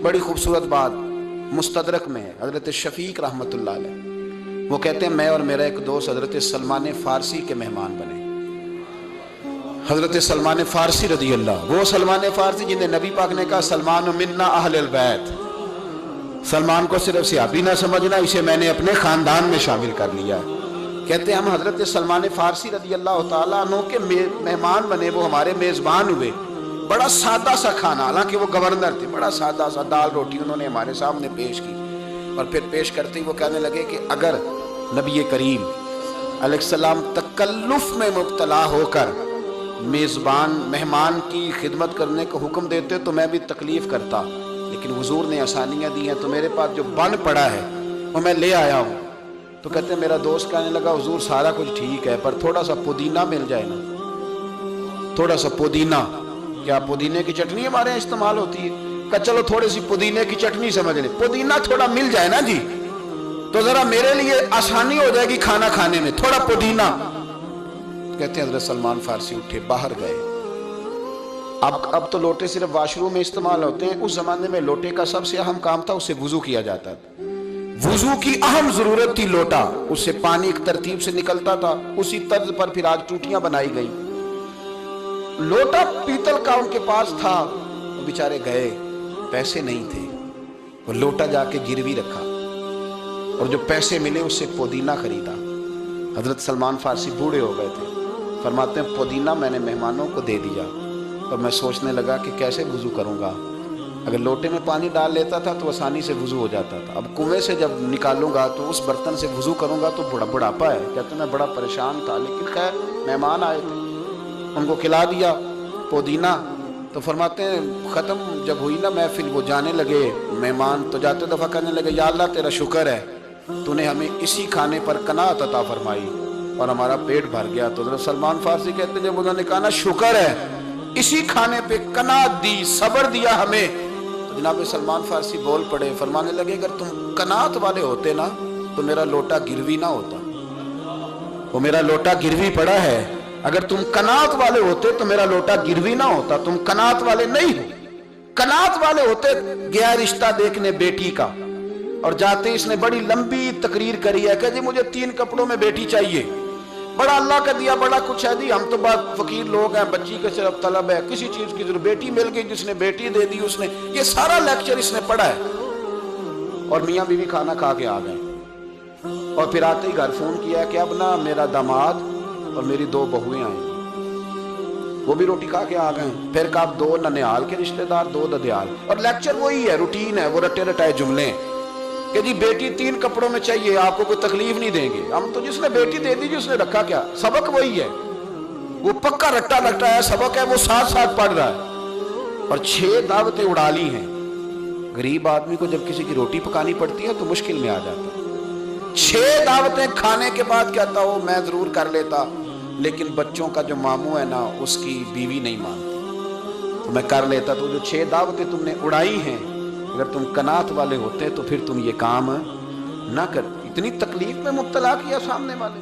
بڑی خوبصورت بات مستدرک میں ہے، حضرت شفیق رحمۃ اللہ علیہ وہ کہتے ہیں میں اور میرا ایک دوست حضرت سلمان فارسی کے مہمان بنے۔ حضرت سلمان فارسی رضی اللہ، وہ سلمان فارسی جنہیں نبی پاک نے کہا سلمان منا اہل البیت، سلمان کو صرف صحابی نہ سمجھنا، اسے میں نے اپنے خاندان میں شامل کر لیا ہے۔ کہتے ہیں ہم حضرت سلمان فارسی رضی اللہ تعالیٰ عنہ کے مہمان بنے، وہ ہمارے میزبان ہوئے۔ بڑا سادہ سا کھانا، حالانکہ وہ گورنر تھے، بڑا سادہ سا دال روٹی انہوں نے ہمارے سامنے پیش کی، اور پھر پیش کرتے ہی وہ کہنے لگے کہ اگر نبی کریم علیہ السلام تکلف میں مبتلا ہو کر میزبان مہمان کی خدمت کرنے کو حکم دیتے تو میں بھی تکلیف کرتا، لیکن حضور نے آسانیاں دی ہیں تو میرے پاس جو بن پڑا ہے وہ میں لے آیا ہوں۔ تو کہتے ہیں میرا دوست کہنے لگا حضور سارا کچھ ٹھیک ہے پر تھوڑا سا پودینہ مل جائے نا، تھوڑا سا پودینہ، کیا پودینے کی چٹنی ہمارے یہاں استعمال ہوتی ہے؟ کہ چلو تھوڑی سی پودینے کی چٹنی سمجھ لیں، پودینہ تھوڑا مل جائے نا جی تو ذرا میرے لیے آسانی ہو جائے گی کھانا کھانے میں، تھوڑا پودینہ۔ کہتے ہیں حضرت سلمان فارسی اٹھے باہر گئے۔ اب تو لوٹے صرف واش روم میں استعمال ہوتے ہیں، اس زمانے میں لوٹے کا سب سے اہم کام تھا، اس سے وضو کیا جاتا تھا، وضو کی اہم ضرورت تھی لوٹا، اس سے پانی ایک ترتیب سے نکلتا تھا، اسی طرز پر پھر آج ٹوٹیاں بنائی گئی۔ لوٹا پیتل کا ان کے پاس تھا، وہ بیچارے گئے، پیسے نہیں تھے، وہ لوٹا جا کے گروی رکھا اور جو پیسے ملے اس سے پودینہ خریدا۔ حضرت سلمان فارسی بوڑھے ہو گئے تھے، فرماتے ہیں پودینہ میں نے مہمانوں کو دے دیا اور میں سوچنے لگا کہ کیسے وضو کروں گا، اگر لوٹے میں پانی ڈال لیتا تھا تو آسانی سے وضو ہو جاتا تھا، اب کنویں سے جب نکالوں گا تو اس برتن سے وضو کروں گا تو بڑھاپا ہے۔ کہتے ہیں میں بڑا پریشان تھا، لیکن خیر مہمان آئے تھے، ان کو کھلا دیا پودینہ۔ تو فرماتے ہیں ختم جب ہوئی نا محفل، وہ جانے لگے مہمان، تو جاتے دفعہ کہنے لگے یا اللہ تیرا شکر ہے تو نے ہمیں اسی کھانے پر قناعت عطا فرمائی اور ہمارا پیٹ بھر گیا۔ تو حضرت سلمان فارسی کہتے ہیں جب انہوں نے کہا نا شکر ہے، اسی کھانے پہ قناعت دی، صبر دیا ہمیں، تو جناب سلمان فارسی بول پڑے، فرمانے لگے اگر تم قناعت والے ہوتے نا تو میرا لوٹا گروی نہ ہوتا، وہ میرا لوٹا گروی پڑا ہے، اگر تم قناعت والے ہوتے تو میرا لوٹا گروی نہ ہوتا، تم قناعت والے نہیں ہو۔ قناعت والے ہوتے گیا رشتہ دیکھنے بیٹی کا، اور جاتے اس نے بڑی لمبی تقریر کری ہے کہ جی مجھے 3 کپڑوں میں بیٹی چاہیے، بڑا اللہ کا دیا بڑا کچھ ہے جی، ہم تو بات فقیر لوگ ہیں، بچی کے صرف طلب ہے، کسی چیز کی ضرورت، بیٹی مل گئی جس نے بیٹی دے دی، اس نے یہ سارا لیکچر اس نے پڑھا ہے، اور میاں بیوی کھانا کھا کے آ گئے، اور پھر آتے ہی گھر فون کیا کہ اب نا میرا داماد اور میری 2 بہویں آئیں، وہ بھی روٹی کھا کے آ گئے، پھر کہا 2 ننیال کے رشتہ دار 2 ددیال، اور لیکچر وہی ہے، روٹین ہے، وہ رٹے رٹائے جملے کہ جی بیٹی 3 کپڑوں میں چاہیے، آپ کو کوئی تکلیف نہیں دیں گے، ہم تو جس نے بیٹی دے دی جی اس نے رکھا کیا، سبق وہی ہے، وہ پکا رٹا رٹا ہے سبق ہے، وہ ساتھ ساتھ پڑھ رہا ہے، اور 6 دعوتیں اڑا لی ہیں۔ غریب آدمی کو جب کسی کی روٹی پکانی پڑتی ہے تو مشکل میں آ جاتا ہے، 6 دعوتیں کھانے کے بعد کہتا ہو میں ضرور کر لیتا، لیکن بچوں کا جو ماموں ہے نا اس کی بیوی نہیں مانتی تو میں کر لیتا، تو جو 6 دعوتیں تم نے اڑائی ہیں اگر تم قناعت والے ہوتے تو پھر تم یہ کام نہ کرتے۔ اتنی تکلیف میں مبتلا کیا سامنے والے۔